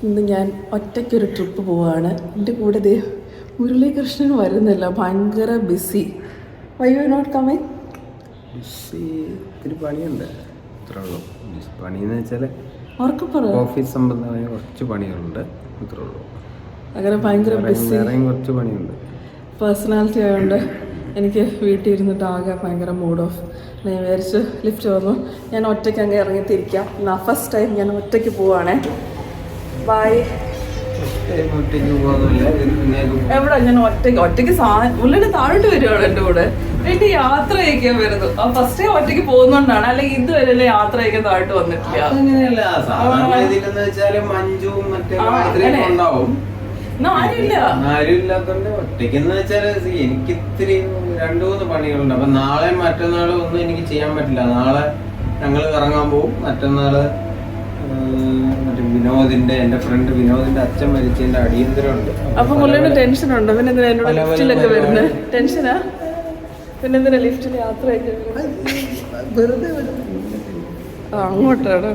ഇന്ന് ഞാൻ ഒറ്റയ്ക്കൊരു ട്രിപ്പ് പോവുകയാണ്. എൻ്റെ കൂടെ മുരളീകൃഷ്ണൻ വരുന്നില്ല, ഭയങ്കര busy. Why you not coming? Busy ഇത്തിരി പണിയുണ്ട്, അത്രേ ഉള്ളൂ. പണിയെന്ന് വെച്ചാൽ ഓഫീസ് സംബന്ധമായ കുറച്ച് പണികളുണ്ട്, അത്രേ ഉള്ളൂ. അങ്ങനെ ഭയങ്കര ബിസി, കുറച്ച് പണിയുണ്ട്. പേഴ്സണാലിറ്റി ആയതുകൊണ്ട് എനിക്ക് വീട്ടിൽ ഇരുന്നിട്ട് ആകെ ഭയങ്കര മൂഡ് ഓഫ്. ഞാൻ വിചാരിച്ച് ലിഫ്റ്റ് വന്നു, ഞാൻ ഒറ്റയ്ക്ക് അങ്ങ് ഇറങ്ങിത്തിരിക്കാം. ഫസ്റ്റ് ടൈം ഞാൻ ഒറ്റയ്ക്ക് പോവാണേ. ബൈ. എവിടെ ഞാൻ ഒറ്റയ്ക്ക് ഉള്ളിൽ താഴോട്ട് വരുവാണ് എൻ്റെ കൂടെ. എനിക്ക് യാത്ര ചെയ്യിക്കാൻ വരുന്നു. ഫസ്റ്റ് ടൈം ഒറ്റയ്ക്ക് പോകുന്നോണ്ടാണ്, അല്ലെങ്കിൽ ഇതുവരെ യാത്ര ചെയ്യിക്കാൻ താഴോട്ട് വന്നിട്ടില്ല. ആരുമില്ലാത്തോണ്ട് ഒറ്റയ്ക്കെന്ന് വെച്ചാല് എനിക്ക് ഇത്തിരി 2-3 പണികളുണ്ട്. അപ്പൊ നാളെ മറ്റന്നാളും ഒന്നും എനിക്ക് ചെയ്യാൻ പറ്റില്ല. നാളെ ഞങ്ങള് ഇറങ്ങാൻ പോകും. മറ്റന്നാള് എന്റെ ഫ്രണ്ട് വിനോദിന്റെ അച്ഛൻ മരിച്ചതിന്റെ അടിയന്തരമുണ്ട്. അപ്പൊ മുള്ളിന് ടെൻഷൻ ഉണ്ടോ? പിന്നെ ലിഫ്റ്റിലൊക്കെ വരുന്നത് ടെൻഷനാ? പിന്നെ എന്തിനാ ലിഫ്റ്റിൽ യാത്ര അങ്ങോട്ടാണ്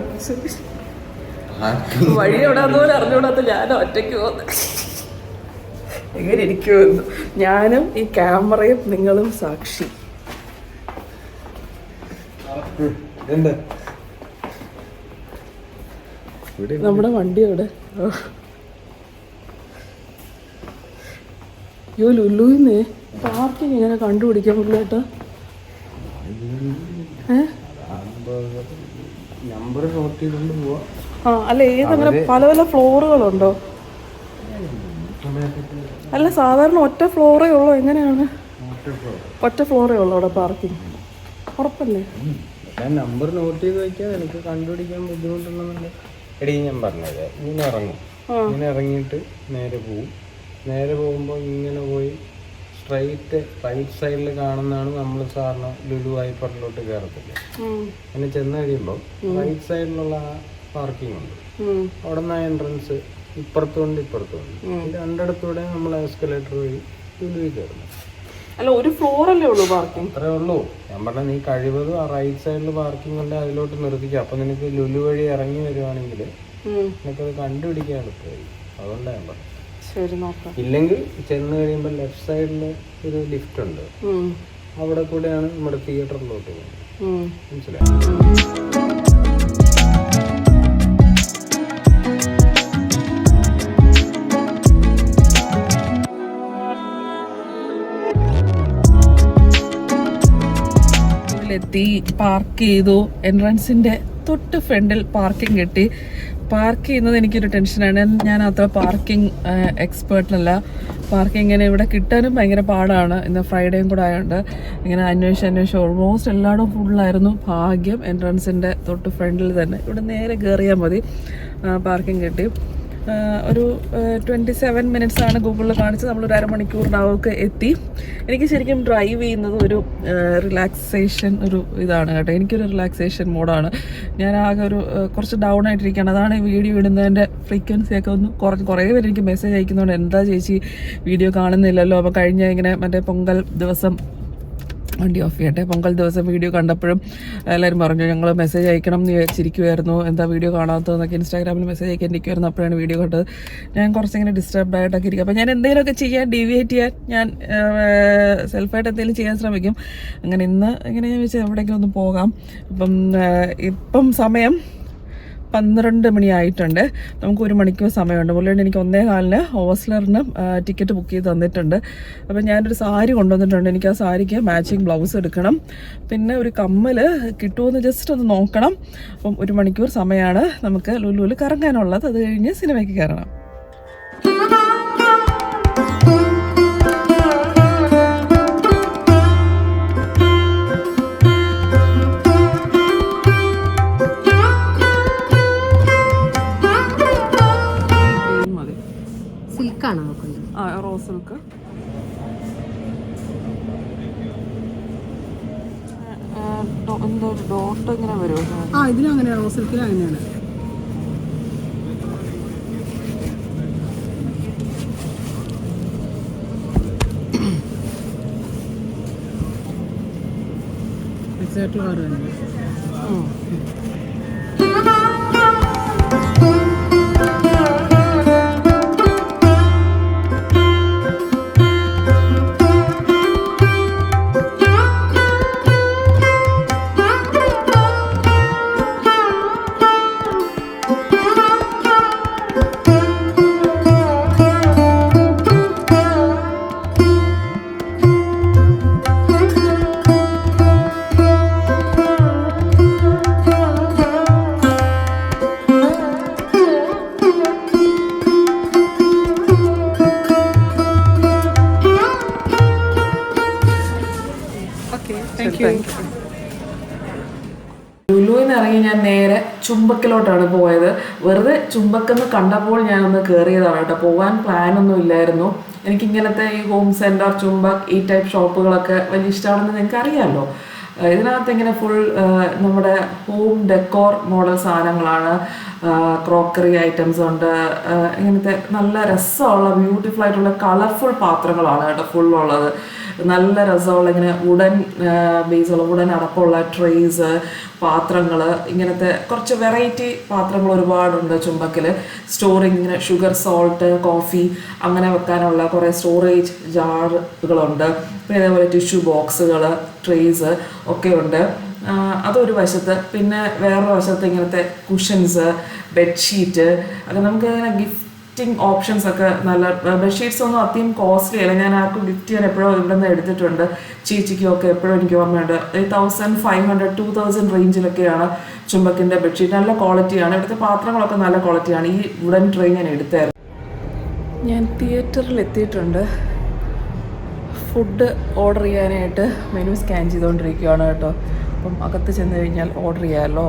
വഴി എവിടാന്നോലും അറിഞ്ഞൂടാത്ത ഞാൻ ഒറ്റയ്ക്ക് പോകുന്നു. എങ്ങനെ ഇരിക്കുമെന്ന് ഞാനും ഈ ക്യാമറയും നിങ്ങളും സാക്ഷി. നമ്മുടെ വണ്ടി എവിടെ? ലുലുവിന്ന് പാർക്കിങ് എങ്ങനെ കണ്ടുപിടിക്കാൻ പറ്റില്ല? അല്ല ഏതങ്ങനെ പല പല ഫ്ലോറുകളുണ്ടോ? അല്ല സാധാരണ ഒറ്റ ഫ്ലോറേ ഉള്ളൂ. എങ്ങനെയാണ് ഒറ്റ ഫ്ലോറേ ഉള്ളൂ അവിടെ പാർക്കിംഗ്? ഉറപ്പല്ലേ? നമ്പർ നോട്ട് ചെയ്ത് വെക്കാൻ എനിക്ക് കണ്ടുപിടിക്കാൻ ബുദ്ധിമുട്ടുണ്ടെന്നുണ്ട്. എടീ ഞാൻ പറഞ്ഞത്, ഇങ്ങനെ ഇറങ്ങും, ഇങ്ങനെ ഇറങ്ങിയിട്ട് നേരെ പോവും. നേരെ പോകുമ്പോൾ ഇങ്ങനെ പോയി സ്ട്രൈറ്റ് റൈറ്റ് സൈഡിൽ കാണുന്നതാണ് നമ്മൾ സാറിന് ലുലു ഹൈപ്പറിലോട്ട് കയറത്തില്ല. അങ്ങനെ ചെന്ന് കഴിയുമ്പോൾ റൈറ്റ് സൈഡിലുള്ള പാർക്കിംഗ് ഉണ്ട്. അവിടെ നിന്ന് എൻട്രൻസ് ഇപ്പുറത്തുണ്ട് ഇപ്പുറത്തുണ്ട്. രണ്ടിടത്തൂടെ നമ്മൾ എസ്കലേറ്റർ വഴി ലുലുവിൽ കയറുന്നു. അല്ല ഒരു ഫ്ലോറല്ലേ ഉള്ളൂ പാർക്കിംഗ്? അത്രേ ഉള്ളൂ. ഞാൻ പറഞ്ഞ നീ കഴിവതും ആ റൈറ്റ് സൈഡിൽ പാർക്കിംഗ് ഉണ്ട്, അതിലോട്ട് നിർത്തിക്കുക. അപ്പൊ നിനക്ക് ലുലു വഴി ഇറങ്ങി വരുവാണെങ്കിൽ നിനക്കത് കണ്ടുപിടിക്കാൻ എളുപ്പമായി. അതുകൊണ്ടാണ് ഞാൻ പറഞ്ഞത്. ശരി നോക്കാം. ഇല്ലെങ്കിൽ ചെന്ന് കഴിയുമ്പോൾ ലെഫ്റ്റ് സൈഡിൽ ഒരു ലിഫ്റ്റ് ഉണ്ട്, അവിടെ കൂടെയാണ് നമ്മുടെ തിയേറ്ററിലോട്ട് പോകുന്നത്. മനസ്സിലായി? എത്തി, പാർക്ക് ചെയ്തു. എൻട്രൻസിന്റെ തൊട്ട് ഫ്രണ്ടിൽ പാർക്കിംഗ് കിട്ടി. പാർക്ക് ചെയ്യുന്നത് എനിക്കൊരു ടെൻഷനാണ്. ഞാൻ അത്ര പാർക്കിംഗ് എക്സ്പേർട്ടല്ല. പാർക്കിങ്ങിന് ഇവിടെ കിട്ടാനും ഭയങ്കര പാടാണ്. ഇന്ന് ഫ്രൈഡേയും കൂടെ ആയതുകൊണ്ട് ഇങ്ങനെ അന്വേഷിച്ച് ഓൾമോസ്റ്റ് എല്ലായിടും ഫുള്ളായിരുന്നു. ഭാഗ്യം എൻട്രൻസിൻ്റെ തൊട്ട് ഫ്രണ്ടിൽ തന്നെ, ഇവിടെ നേരെ കയറിയാൽ മതി, പാർക്കിംഗ് കിട്ടി. ഒരു 27 മിനിറ്റ്സ് ആണ് ഗൂഗിളിൽ കാണിച്ചത്. നമ്മളൊരു അരമണിക്കൂറിനകമൊക്കെ എത്തി. എനിക്ക് ശരിക്കും ഡ്രൈവ് ചെയ്യുന്നത് ഒരു റിലാക്സേഷൻ ഒരു ഇതാണ് കേട്ടോ. എനിക്കൊരു റിലാക്സേഷൻ മോഡാണ്. ഞാൻ ആകെ കുറച്ച് ഡൗൺ ആയിട്ടിരിക്കുകയാണ്. അതാണ് ഈ വീഡിയോ ഇടുന്നതിൻ്റെ ഫ്രീക്വൻസിയൊക്കെ ഒന്ന് കുറേ പേര് എനിക്ക് മെസ്സേജ് അയക്കുന്നതുകൊണ്ട് എന്താ ചേച്ചി വീഡിയോ കാണുന്നില്ലല്ലോ. അപ്പോൾ കഴിഞ്ഞ ഇങ്ങനെ മറ്റേ പൊങ്കൽ ദിവസം, വണ്ടി ഓഫ് ചെയ്യട്ടെ, പൊങ്കൽ ദിവസം വീഡിയോ കണ്ടപ്പോഴും എല്ലാവരും പറഞ്ഞു ഞങ്ങൾ മെസ്സേജ് അയക്കണം എന്ന് വിചാരിച്ചിരിക്കുമായിരുന്നു, എന്താ വീഡിയോ കാണാത്തതെന്നൊക്കെ ഇൻസ്റ്റാഗ്രാമിൽ മെസ്സേജ് അയക്കാനിരിക്കുമായിരുന്നു. അപ്പോഴാണ് വീഡിയോ കണ്ടത്. ഞാൻ കുറച്ചിങ്ങനെ ഡിസ്റ്റർബ്ഡ് ആയിട്ടൊക്കെ ഇരിക്കും. അപ്പോൾ ഞാൻ എന്തെങ്കിലുമൊക്കെ ചെയ്യാൻ, ഡീവിയേറ്റ് ചെയ്യാൻ ഞാൻ സെൽഫായിട്ട് എന്തെങ്കിലും ചെയ്യാൻ ശ്രമിക്കും. അങ്ങനെ ഇന്ന് ഇങ്ങനെ ഞാൻ വെച്ചാൽ എവിടെയെങ്കിലും ഒന്ന് പോകാം. ഇപ്പം സമയം 12 മണിയായിട്ടുണ്ട്. നമുക്ക് 1 മണിക്കൂർ സമയമുണ്ട്. മുകളിൽ എനിക്ക് 1:15 ഹോസ്റ്റലറിന് ടിക്കറ്റ് ബുക്ക് ചെയ്ത് തന്നിട്ടുണ്ട്. അപ്പം ഞാനൊരു സാരി കൊണ്ടുവന്നിട്ടുണ്ട്. എനിക്ക് ആ സാരിക്ക് മാച്ചിങ് ബ്ലൗസ് എടുക്കണം. പിന്നെ ഒരു കമ്മൽ കിട്ടുമെന്ന് ജസ്റ്റ് ഒന്ന് നോക്കണം. അപ്പം 1 മണിക്കൂർ സമയമാണ് നമുക്ക് ലുലുവിൽ കറങ്ങാനുള്ളത്. അത് കഴിഞ്ഞ് സിനിമയ്ക്ക് കയറണം. റോസ് സിൽക്ക് എന്തോ ഡോട്ട് ഇങ്ങനെ വരുമോ? ഇതിലും അങ്ങനെയാണ്, റോസ് സിൽക്കിലും അങ്ങനെയാണ്. എക്സാക്ട് കളർ തന്നെ. ലുലുവിൽ നിന്ന് ഇറങ്ങി ഞാൻ നേരെ ചുംബക്കിലോട്ടാണ് പോയത്. വെറുതെ ചുംബക്കെന്ന് കണ്ടപ്പോൾ ഞാനൊന്ന് കയറിയതാണ് കേട്ടോ. പോകാൻ പ്ലാനൊന്നും ഇല്ലായിരുന്നു. എനിക്കിങ്ങനത്തെ ഈ ഹോം സെൻറ്റർ, ചുംബക്, ഈ ടൈപ്പ് ഷോപ്പുകളൊക്കെ വലിയ ഇഷ്ടമാണെന്ന് നിങ്ങൾക്ക് അറിയാമല്ലോ. ഇതിനകത്ത് ഇങ്ങനെ ഫുൾ നമ്മുടെ ഹോം ഡെക്കോർ മോഡൽ സാധനങ്ങളാണ്. ക്രോക്കറി ഐറ്റംസ് ഉണ്ട്. ഇങ്ങനത്തെ നല്ല രസമുള്ള ബ്യൂട്ടിഫുൾ ആയിട്ടുള്ള കളർഫുൾ പാത്രങ്ങളാണ് കേട്ടോ ഫുള്ളുള്ളത്. നല്ല രസമുള്ള ഇങ്ങനെ വുഡൻ ബേസുള്ള വുഡൻ അടപ്പമുള്ള ട്രേസ്, പാത്രങ്ങൾ, ഇങ്ങനത്തെ കുറച്ച് വെറൈറ്റി പാത്രങ്ങൾ ഒരുപാടുണ്ട് ചുംബക്കിൽ. സ്റ്റോറിങ് ഇങ്ങനെ ഷുഗർ, സോൾട്ട്, കോഫി അങ്ങനെ വെക്കാനുള്ള കുറേ സ്റ്റോറേജ് ജാറുകളുണ്ട്. പിന്നെ അതേപോലെ ടിഷ്യൂ ബോക്സുകൾ, ട്രേസ് ഒക്കെ ഉണ്ട്. അതൊരു വശത്ത്. പിന്നെ വേറൊരു വശത്ത് ഇങ്ങനത്തെ കുഷൻസ്, ബെഡ്ഷീറ്റ് ഒക്കെ നമുക്ക് ഇങ്ങനെ ഗിഫ്റ്റിംഗ് ഓപ്ഷൻസ് ഒക്കെ നല്ല. ബെഡ്ഷീറ്റ്സ് ഒന്നും അധികം കോസ്റ്റ്ലി അല്ല. ഞാൻ ആർക്കും ഗിഫ്റ്റ് ചെയ്യാൻ എപ്പോഴും ഇവിടെ നിന്ന് എടുത്തിട്ടുണ്ട്. ചേച്ചിക്കും ഒക്കെ എപ്പോഴും എനിക്ക് ഓർമ്മയുണ്ട്. 1500 2000 റേഞ്ചിലൊക്കെയാണ് ചുംബക്കിൻ്റെ ബെഡ്ഷീറ്റ്. നല്ല ക്വാളിറ്റിയാണ്. ഇവിടുത്തെ പാത്രങ്ങളൊക്കെ നല്ല ക്വാളിറ്റിയാണ്. ഈ വുഡൻ ട്രേ ഞാൻ എടുത്തായിരുന്നു. ഞാൻ തിയേറ്ററിൽ എത്തിയിട്ടുണ്ട്. ഫുഡ് ഓർഡർ ചെയ്യാനായിട്ട് മെനു സ്കാൻ ചെയ്തുകൊണ്ടിരിക്കുകയാണ് കേട്ടോ. അപ്പം അകത്ത് ചെന്ന് കഴിഞ്ഞാൽ ഓർഡർ ചെയ്യാമല്ലോ.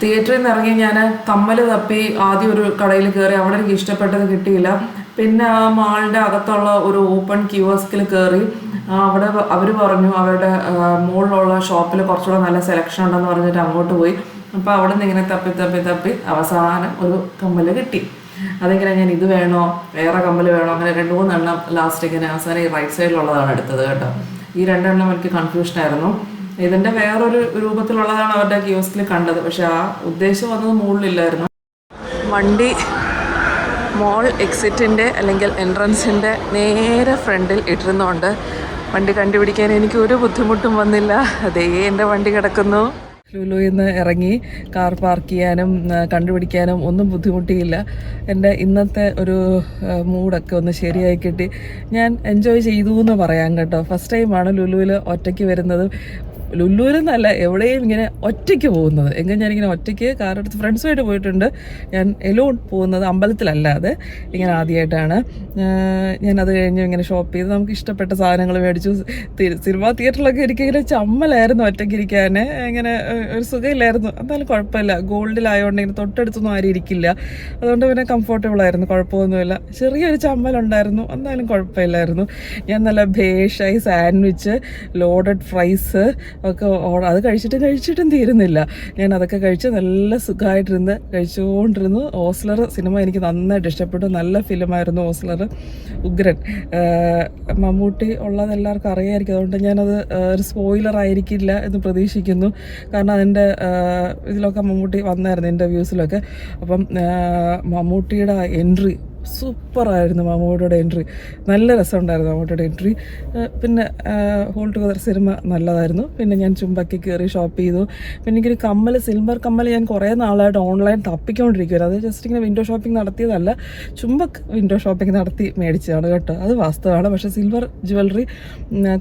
തിയേറ്ററിൽ നിന്ന് ഇറങ്ങി ഞാൻ കമ്മൽ തപ്പി ആദ്യം ഒരു കടയിൽ കയറി. അവിടെ എനിക്ക് ഇഷ്ടപ്പെട്ടത് കിട്ടിയില്ല. പിന്നെ ആ മാളിൻ്റെ അകത്തുള്ള ഒരു ഓപ്പൺ കിയോസ്കിൽ കയറി. അവിടെ അവർ പറഞ്ഞു അവരുടെ മുകളിലുള്ള ഷോപ്പിൽ കുറച്ചുകൂടെ നല്ല സെലക്ഷൻ ഉണ്ടെന്ന് പറഞ്ഞിട്ട് അങ്ങോട്ട് പോയി. അപ്പോൾ അവിടെ നിന്ന് ഇങ്ങനെ തപ്പി അവസാനം ഒരു കമ്മൽ കിട്ടി. അതിങ്ങനെ ഞാൻ ഇത് വേണോ വേറെ കമ്മൽ വേണോ അങ്ങനെ 2-3 എണ്ണം ലാസ്റ്റ് ഇങ്ങനെ അവസാനം ഈ റൈറ്റ് സൈഡിലുള്ളതാണ് എടുത്തത് കേട്ടോ. ഈ 2 എണ്ണം എനിക്ക് കൺഫ്യൂഷനായിരുന്നു. ഇതിൻ്റെ വേറൊരു രൂപത്തിലുള്ളതാണ് അവരുടെ കിയോസ്കിൽ കണ്ടത്. പക്ഷെ ആ ഉദ്ദേശം വന്നത് മുകളിലില്ലായിരുന്നു. വണ്ടി മോൾ എക്സിറ്റിൻ്റെ അല്ലെങ്കിൽ എൻട്രൻസിൻ്റെ നേരെ ഫ്രണ്ടിൽ ഇട്ടിരുന്നുകൊണ്ട് വണ്ടി കണ്ടുപിടിക്കാൻ എനിക്ക് ഒരു ബുദ്ധിമുട്ടും വന്നില്ല. അതേ എൻ്റെ വണ്ടി കിടക്കുന്നു. ലുലുവിൽ നിന്ന് ഇറങ്ങി കാർ പാർക്ക് ചെയ്യാനും കണ്ടുപിടിക്കാനും ഒന്നും ബുദ്ധിമുട്ടിയില്ല. എൻ്റെ ഇന്നത്തെ ഒരു മൂഡൊക്കെ ഒന്ന് ശരിയായി കിട്ടി. ഞാൻ എൻജോയ് ചെയ്തു എന്ന് പറയാം കേട്ടോ. ഫസ്റ്റ് ടൈമാണ് ലുലുവിൽ ഒറ്റയ്ക്ക് വരുന്നത്. ലുലുവിൽ നിന്നല്ല എവിടെയും ഇങ്ങനെ ഒറ്റയ്ക്ക് പോകുന്നത്. എങ്കിൽ ഞാനിങ്ങനെ ഒറ്റയ്ക്ക് കാറെടുത്ത് ഫ്രണ്ട്സുമായിട്ട് പോയിട്ടുണ്ട്. ഞാൻ എലോൺ പോകുന്നത് അമ്പലത്തിലല്ലാതെ ഇങ്ങനെ ആദ്യമായിട്ടാണ്. ഞാനത് കഴിഞ്ഞ് ഇങ്ങനെ ഷോപ്പ് ചെയ്ത് നമുക്ക് ഇഷ്ടപ്പെട്ട സാധനങ്ങൾ മേടിച്ചു. സിനിമാ തിയേറ്ററിലൊക്കെ എനിക്കിങ്ങനെ ചമ്മലായിരുന്നു ഒറ്റയ്ക്ക് ഇരിക്കാൻ. ഇങ്ങനെ ഒരു സുഖമില്ലായിരുന്നു. എന്നാലും കുഴപ്പമില്ല. ഗോൾഡിലായതുകൊണ്ട് ഇങ്ങനെ തൊട്ടടുത്തൊന്നും ആരും ഇരിക്കില്ല. അതുകൊണ്ട് പിന്നെ കംഫർട്ടബിൾ ആയിരുന്നു. കുഴപ്പമൊന്നുമില്ല. ചെറിയൊരു ചമ്മലുണ്ടായിരുന്നു. എന്നാലും കുഴപ്പമില്ലായിരുന്നു. ഞാൻ നല്ല ഭേഷായി സാൻഡ്വിച്ച്, ലോഡഡ് ഫ്രൈസ് ഒക്കെ അത് കഴിച്ചിട്ടും തീരുന്നില്ല. ഞാൻ അതൊക്കെ കഴിച്ച് നല്ല സുഖമായിട്ടിരുന്ന് കഴിച്ചുകൊണ്ടിരുന്നു. ഓസ്ലർ സിനിമ എനിക്ക് നന്നായിട്ട് ഇഷ്ടപ്പെട്ടു. നല്ല ഫിലിമായിരുന്നു ഓസ്ലർ. ഉഗ്രൻ. മമ്മൂട്ടി ഉള്ളത് എല്ലാവർക്കും അറിയാമായിരിക്കും. അതുകൊണ്ട് ഞാനത് ഒരു സ്പോയിലർ ആയിരിക്കില്ല എന്ന് പ്രതീക്ഷിക്കുന്നു. കാരണം അതിൻ്റെ ഇതിലൊക്കെ മമ്മൂട്ടി വന്നായിരുന്നു ഇൻ്റർവ്യൂസിലൊക്കെ. അപ്പം മമ്മൂട്ടിയുടെ എൻട്രി സൂപ്പറായിരുന്നു. മമ്മൂട്ടിയുടെ എൻട്രി നല്ല രസമുണ്ടായിരുന്നു. മമ്മൂട്ടിയുടെ എൻട്രി. പിന്നെ ഹോൾ ടുഗദർ സിനിമ നല്ലതായിരുന്നു. പിന്നെ ഞാൻ ചുംബക്കിൽ കയറി ഷോപ്പ് ചെയ്തു. പിന്നെ എനിക്കൊരു കമ്മൽ, സിൽവർ കമ്മൽ ഞാൻ കുറേ നാളായിട്ട് ഓൺലൈൻ തപ്പിക്കൊണ്ടിരിക്കുകയായിരുന്നു. അത് ജസ്റ്റ് ഇങ്ങനെ വിൻഡോ ഷോപ്പിംഗ് നടത്തിയതല്ല, ചുംബക്ക് വിൻഡോ ഷോപ്പിംഗ് നടത്തി മേടിച്ചതാണ് കേട്ടോ. അത് വാസ്തവമാണ്. പക്ഷേ സിൽവർ ജ്വല്ലറി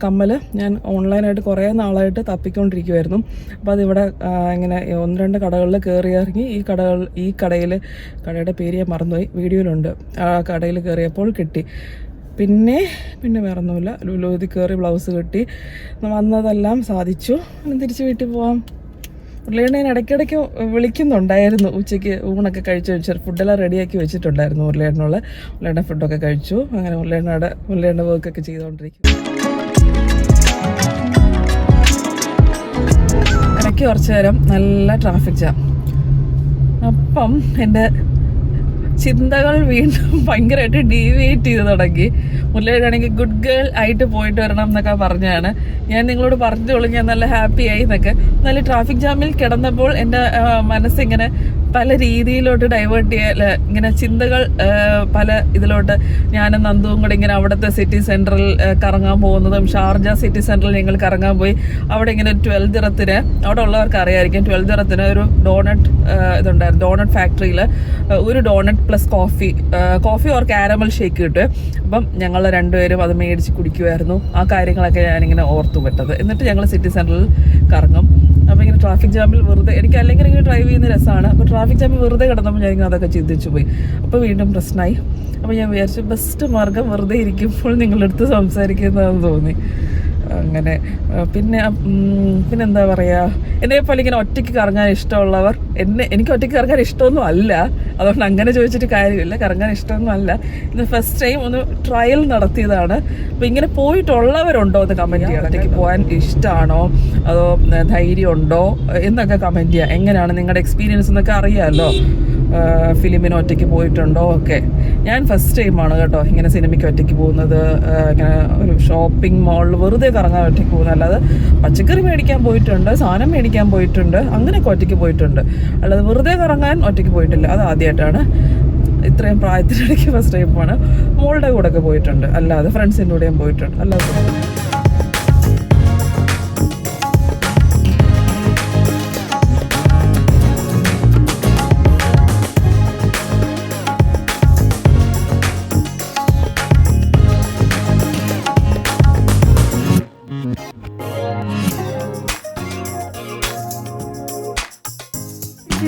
കമ്മൽ ഞാൻ ഓൺലൈനായിട്ട് കുറേ നാളായിട്ട് തപ്പിക്കൊണ്ടിരിക്കുമായിരുന്നു. അപ്പോൾ അതിവിടെ ഇങ്ങനെ 1-2 കടകളിൽ കയറി ഇറങ്ങി. കടയുടെ പേര് ഞാൻ മറന്നുപോയി, വീഡിയോയിലുണ്ട്. ആ കടയിൽ കയറിയപ്പോൾ കിട്ടി. പിന്നെ വേറൊന്നുമില്ല. ലുലുവിൽ കയറി ബ്ലൗസ് കിട്ടി. വന്നതെല്ലാം സാധിച്ചു. തിരിച്ച് വീട്ടിൽ പോവാം. ഉരുളേണ്ണ ഞാൻ ഇടയ്ക്കിടയ്ക്ക് വിളിക്കുന്നുണ്ടായിരുന്നു. ഉച്ചയ്ക്ക് ഊണൊക്കെ കഴിച്ചു വെച്ചാൽ ഫുഡെല്ലാം റെഡിയാക്കി വെച്ചിട്ടുണ്ടായിരുന്നു. ഉരുളേണ്ണ ഫുഡൊക്കെ കഴിച്ചു. അങ്ങനെ ഉരുളേണ്ണ വർക്കൊക്കെ ചെയ്തുകൊണ്ടിരിക്കും. ഇടയ്ക്ക് കുറച്ച് നേരം നല്ല ട്രാഫിക് ജാം. അപ്പം എൻ്റെ ചിന്തകൾ വീണ്ടും ഭയങ്കരമായിട്ട് ഡീവിയേറ്റ് ചെയ്ത് തുടങ്ങി. മുരളിയാണെങ്കിൽ ഗുഡ് ഗേൾ ആയിട്ട് പോയിട്ട് വരണം എന്നൊക്കെ പറഞ്ഞാണ്. ഞാൻ നിങ്ങളോട് പറഞ്ഞോളൂ ഞാൻ നല്ല ഹാപ്പി ആയി എന്നൊക്കെ. നല്ല ട്രാഫിക് ജാമിൽ കിടന്നപ്പോൾ എൻ്റെ മനസ്സിങ്ങനെ പല രീതിയിലോട്ട് ഡൈവേർട്ട് ചെയ്യാൻ ഇങ്ങനെ ചിന്തകൾ പല ഇതിലോട്ട് ഞാനും നന്ദുവും കൂടെ ഇങ്ങനെ അവിടുത്തെ സിറ്റി സെൻറ്ററിൽ കറങ്ങാൻ പോകുന്നതും ഷാർജ സിറ്റി സെൻറ്ററിൽ ഞങ്ങൾ കറങ്ങാൻ പോയി. അവിടെ ഇങ്ങനെ 12 ദിറത്തിന്, അവിടെ ഉള്ളവർക്ക് അറിയായിരിക്കും, 12 ദിറത്തിന് ഒരു ഡോണറ്റ് ഇതുണ്ടായിരുന്നു. ഡോണറ്റ് ഫാക്ടറിയിൽ ഒരു donut plus coffee or caramel shake കിട്ടും. അപ്പം ഞങ്ങൾ രണ്ടുപേരും അത് മേടിച്ച് കുടിക്കുമായിരുന്നു. ആ കാര്യങ്ങളൊക്കെ ഞാനിങ്ങനെ ഓർത്തു വിട്ടത്. എന്നിട്ട് ഞങ്ങൾ സിറ്റി സെൻറ്ററിൽ കറങ്ങും. അപ്പോൾ ഇങ്ങനെ ട്രാഫിക് ജാമിൽ വെറുതെ, എനിക്ക് അല്ലെങ്കിൽ ഇങ്ങനെ ഡ്രൈവ് ചെയ്യുന്ന രസമാണ്. അപ്പോൾ ട്രാഫിക് ജാമിൽ വെറുതെ കിടന്നപ്പോൾ ഞാനിങ്ങനെ അതൊക്കെ ചിന്തിച്ചു പോയി. അപ്പോൾ വീണ്ടും പ്രശ്നമായി. അപ്പോൾ ഞാൻ വിചാരിച്ചു ബെസ്റ്റ് മാർഗം വെറുതെ ഇരിക്കുമ്പോൾ നിങ്ങളുടെ അടുത്ത് സംസാരിക്കുന്നതെന്ന് തോന്നി. അങ്ങനെ പിന്നെന്താ പറയുക, എന്നെപ്പോലെ ഇങ്ങനെ ഒറ്റയ്ക്ക് കറങ്ങാൻ ഇഷ്ടമുള്ളവർ, എനിക്ക് ഒറ്റയ്ക്ക് കറങ്ങാൻ ഇഷ്ടമൊന്നും അല്ല, അതുകൊണ്ട് അങ്ങനെ ചോദിച്ചിട്ട് കാര്യമില്ല. കറങ്ങാൻ ഇഷ്ടമൊന്നും അല്ല. ഇന്ന് ഫസ്റ്റ് ടൈം ഒന്ന് ട്രയൽ നടത്തിയതാണ്. അപ്പോൾ ഇങ്ങനെ പോയിട്ടുള്ളവരുണ്ടോ എന്ന് കമൻറ്റ് ചെയ്യണം. ഒറ്റയ്ക്ക് പോകാൻ ഇഷ്ടമാണോ അതോ ധൈര്യമുണ്ടോ എന്നൊക്കെ കമൻറ്റ് ചെയ്യുക. എങ്ങനെയാണ് നിങ്ങളുടെ എക്സ്പീരിയൻസ് എന്നൊക്കെ അറിയാമല്ലോ. ഫിലിമിന് ഒറ്റയ്ക്ക് പോയിട്ടുണ്ടോ ഒക്കെ. ഞാൻ ഫസ്റ്റ് ടൈമാണ് കേട്ടോ ഇങ്ങനെ സിനിമയ്ക്ക് ഒറ്റയ്ക്ക് പോകുന്നത്. ഇങ്ങനെ ഒരു ഷോപ്പിംഗ് മാളിൽ വെറുതെ കറങ്ങാൻ ഒറ്റയ്ക്ക് പോകുന്നത്. അല്ലാതെ പച്ചക്കറി മേടിക്കാൻ പോയിട്ടുണ്ട്, സാധനം മേടിക്കാൻ പോയിട്ടുണ്ട്, അങ്ങനെയൊക്കെ ഒറ്റയ്ക്ക് പോയിട്ടുണ്ട്. അല്ലാതെ വെറുതെ കറങ്ങാൻ ഒറ്റയ്ക്ക് പോയിട്ടില്ല. അത് ആദ്യമായിട്ടാണ്. ഇത്രയും പ്രായത്തിനിടയ്ക്ക് ഫസ്റ്റ് ടൈമാണ്. മോളുടെ കൂടെയൊക്കെ പോയിട്ടുണ്ട്, അല്ലാതെ ഫ്രണ്ട്സിൻ്റെ കൂടെയും പോയിട്ടുണ്ട്. അല്ലാതെ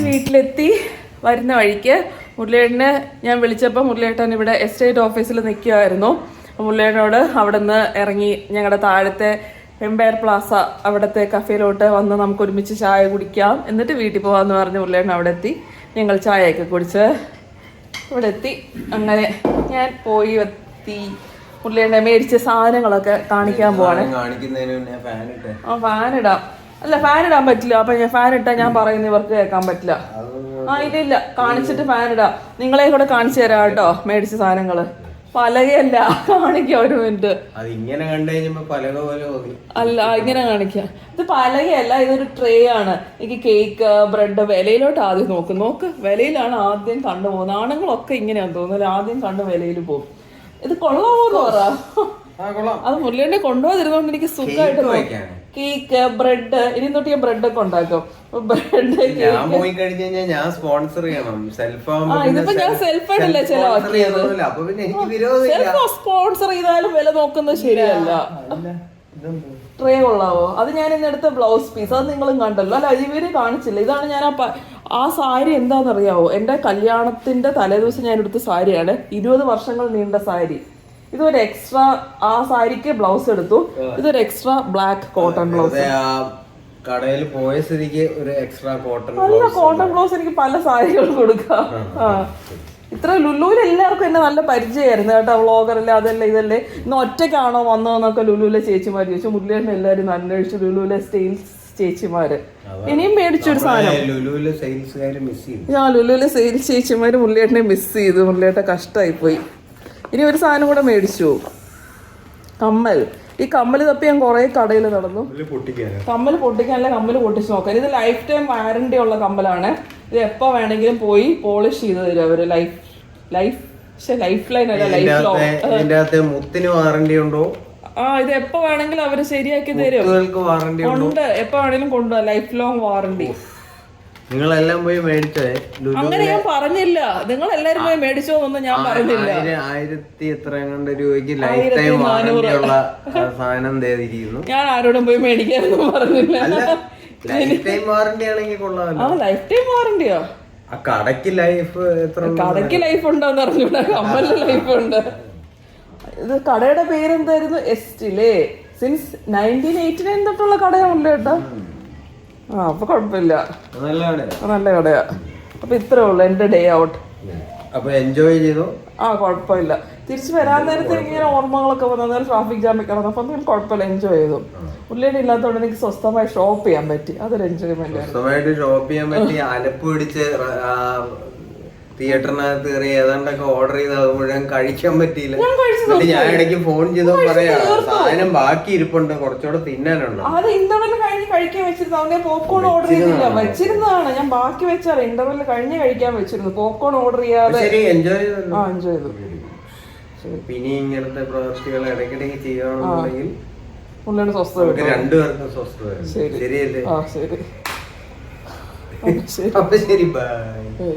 വീട്ടിലെത്തി. വരുന്ന വഴിക്ക് മുരളിയേട്ടനെ ഞാൻ വിളിച്ചപ്പോൾ മുരളിയേട്ടൻ ഇവിടെ എസ്റ്റേറ്റ് ഓഫീസിൽ നിൽക്കുമായിരുന്നു. മുരളിയേട്ടനോട് അവിടെ നിന്ന് ഇറങ്ങി ഞങ്ങളുടെ താഴത്തെ എംപയർ പ്ലാസ അവിടുത്തെ കഫേയിലോട്ട് വന്ന് നമുക്ക് ഒരുമിച്ച് ചായ കുടിക്കാം, എന്നിട്ട് വീട്ടിൽ പോകാമെന്ന് പറഞ്ഞ് മുരളിയേട്ടൻ അവിടെ എത്തി. ഞങ്ങൾ ചായയൊക്കെ കുടിച്ച് ഇവിടെ എത്തി. അങ്ങനെ ഞാൻ പോയി എത്തി. മുരളിയേട്ടനെ മേടിച്ച സാധനങ്ങളൊക്കെ കാണിക്കാൻ പോവാണ്. ഫാൻ ഇടാം. അല്ല, ഫാൻ ഇടാൻ പറ്റില്ല. അപ്പൊ ഞാൻ ഫാൻ ഇട്ടാ ഞാൻ പറയുന്ന ഇവർക്ക് കേൾക്കാൻ പറ്റില്ല. ഇല്ല, കാണിച്ചിട്ട് ഫാൻ ഇടാം. നിങ്ങളെ കൂടെ കാണിച്ചു തരാം കേട്ടോ മേടിച്ച സാധനങ്ങള്. പലകയല്ല, കാണിക്കാം ഒരു മിനിറ്റ്. അല്ല, ഇങ്ങനെ കാണിക്കാം. ഇത് പലകയല്ല, ഇതൊരു ട്രേ ആണ്. എനിക്ക് കേക്ക്, ബ്രെഡ്. വിലയിലോട്ട് ആദ്യം നോക്ക്. വിലയിലാണ് ആദ്യം കണ്ടുപോകുന്നത്. ആണുങ്ങളൊക്കെ ഇങ്ങനെയാന്ന് തോന്നുന്നത്, ആദ്യം കണ്ട് വിലയിൽ പോകും. ഇത് കൊള്ളാമോന്ന് പറ. അത് മുരളിയെ കൊണ്ടുപോകാതിരുന്നോണ്ട് എനിക്ക് സുഖമായിട്ട് കേക്ക്, ബ്രെഡ്. ഇനി തൊട്ട് ഞാൻ ബ്രെഡ് ഒക്കെ ഉണ്ടാക്കും. ഇതിപ്പോ ഞാൻ സെൽഫായിട്ടല്ലേ ചെലവാക്കിയത്. സ്പോൺസർ ചെയ്താലും വില നോക്കുന്നത് ശരിയല്ല. ട്രേ കൊള്ളാവോ? അത് ഞാൻ ഇന്ന് എടുത്ത ബ്ലൗസ് പീസ്. അത് നിങ്ങളും കണ്ടല്ലോ. അല്ല, ഇവര് കാണിച്ചില്ല. ഇതാണ് ഞാൻ ആ സാരി. എന്താണെന്നറിയാവോ? എൻ്റെ കല്യാണത്തിന്റെ തലേദിവസം ഞാൻ എടുത്ത സാരിയാണ്. 20 വർഷങ്ങൾ നീണ്ട സാരി. ഇതൊരു എക്സ്ട്രാ, ആ സാരിക്ക് ബ്ലൗസ് എടുത്തു. ഇതൊരു എക്സ്ട്രാ ബ്ലാക്ക് കോട്ടൺ ബ്ലൗസ്. കടയിൽ പോയ സ്ഥിതിക്ക് ഒരു എക്സ്ട്രാ കോട്ടൺ ബ്ലൗസ് എനിക്ക് പല സാരികൾ കൊടുക്കാം. ഇത്ര ലുലുവിൽ എല്ലാവർക്കും എന്നെ നല്ല പരിചയമായിരുന്നു കേട്ടോ. വ്ളോഗറല്ലേ, അതല്ലേ ഇതല്ലേ, ഇന്ന് ഒറ്റയ്ക്കാണോ വന്നതെന്നൊക്കെ ലുലുവിലെ ചേച്ചിമാർ ചോദിച്ചു. മുരളിയേട്ടൻ എല്ലാവരും അന്വേഷിച്ചു. ലുലുവിലെ സെയിൽസ് ചേച്ചിമാര് ഇനിയും മേടിച്ചൊരു സാധനം. ഞാൻ ലുലുവിലെ സെയിൽസ് ചേച്ചിമാര് മുരളിയേട്ടനെ മിസ് ചെയ്തു. മുരളിയേട്ടൻ കഷ്ടമായി പോയി. ഇനി ഒരു സാധനം കൂടെ മേടിച്ചു, കമ്മൽ. ഈ കമ്മൽ തപ്പി ഞാൻ കുറേ കടയിൽ നടന്നു. കമ്മൽ പൊട്ടിക്കാനല്ല, കമ്മൽ പൊട്ടിച്ച് നോക്കാൻ. ഇത് ലൈഫ് ടൈം വാറണ്ടി ഉള്ള കമ്മലാണ്. ഇത് എപ്പോൾ വേണമെങ്കിലും പോയി പോളിഷ് ചെയ്ത് തരും അവര്. ലൈഫ് ലൈൻ അല്ല, ലൈഫ് ലോങ്. മുത്തിന് വാറണ്ടി ഉണ്ടോ? ഇത് എപ്പോ വേണമെങ്കിലും അവര് ശരിയാക്കി തരും. ഉണ്ട്, എപ്പോ വേണമെങ്കിലും കൊണ്ടുപോകാം. Life long warranty. നിങ്ങളെല്ലാം പോയി മേടിച്ചോ? അങ്ങനെ ഞാൻ പറഞ്ഞില്ല. നിങ്ങൾ എല്ലാരും പോയി മേടിച്ചോ ഒന്നും ഞാൻ പറഞ്ഞില്ല. 1000 എത്ര രൂപയ്ക്ക് ലൈഫ് ടൈം വാറണ്ടിയുള്ള സാധനം തേടിയിരിക്കുന്നു. ഞാൻ ആരോടും പോയി മേടിക്കാനൊന്നും പറഞ്ഞില്ല. ലൈഫ് ടൈം വാറണ്ടി ആണെങ്കിൽ കൊള്ളാമല്ലോ. ലൈഫ് ടൈം വാറണ്ടിയോ? കടയ്ക്ക് ലൈഫ് എത്ര? കടയ്ക്ക് ലൈഫ് ഉണ്ടോന്ന് അറിഞ്ഞൂടാ. കമ്മലിന് ലൈഫ് ഉണ്ട്. ഇത് കടയുടെ പേരെന്തായിരുന്നു? എസ്റ്റിലേ. സിൻസ് 1989 തൊട്ടുള്ള കടയാണല്ലോ കേട്ടോ. അപ്പൊ കുഴപ്പമില്ല, നല്ല കടയാ. അപ്പൊ ഇത്രേ ഉള്ളു എന്റെ ഡേ ഔട്ട്. അപ്പൊ എൻജോയ് ചെയ്തു. കുഴപ്പമില്ല. തിരിച്ചു വരാൻ നേരത്തെ ഇങ്ങനെ ഓർമ്മകളൊക്കെ വന്നാൽ ട്രാഫിക് ജാമിൽ കിടന്നു. അപ്പൊ കുഴപ്പമില്ല, എൻജോയ് ചെയ്തു. ഉള്ളിയുടെ ഇല്ലാത്തതുകൊണ്ട് എനിക്ക് സ്വസ്ഥമായി ഷോപ്പ് ചെയ്യാൻ പറ്റി. അതൊരു എൻജോയ്മെന്റ്. സ്വസ്ഥമായിട്ട് ഷോപ്പ് ചെയ്യാൻ പറ്റി. അലപ്പ് പിടിച്ച് തിയേറ്ററിനകത്ത് കയറി ഏതാണ്ടൊക്കെ ഓർഡർ ചെയ്ത് അത് മുഴുവൻ കഴിക്കാൻ പറ്റിയില്ല. ഞാൻ കഴിച്ചു എന്നിട്ട് ഞാൻ ഇടയ്ക്ക് ഫോൺ ചെയ്ത് പറയാ സാധനം ബാക്കി ഇരിപ്പുണ്ട്, കുറച്ചുകൂടെ തിന്നാനുണ്ട്. അത് ഇന്റർവെൽ കഴിഞ്ഞ് കഴിക്കാൻ വെച്ചിരുന്നു. അവനെ പോപ്കോൺ ഓർഡർ ചെയ്തില്ല, വെച്ചിരുന്നതാണ്. ഞാൻ ബാക്കി വെച്ചാൽ ഇന്റർവെൽ കഴിഞ്ഞ് കഴിക്കാൻ വെച്ചിരുന്നു. പോപ്കോൺ ഓർഡർ ചെയ്യാതെ ശരി, എൻജോയ് ചെയ്തല്ലോ. ആ എൻജോയ് ചെയ്തു. പിന്നെ ഇങ്ങനത്തെ പ്രവൃത്തികൾ ഇടയ്ക്കിടയ്ക്ക് ചെയ്യുകയാണെന്നുണ്ടെങ്കിൽ പുള്ളിയുടെ സ്വസ്ഥത രണ്ടുപേർക്കും സ്വസ്ഥത. ശരിയല്ലേ? ആ ശരി. അപ്പൊ ശരി, ബൈ.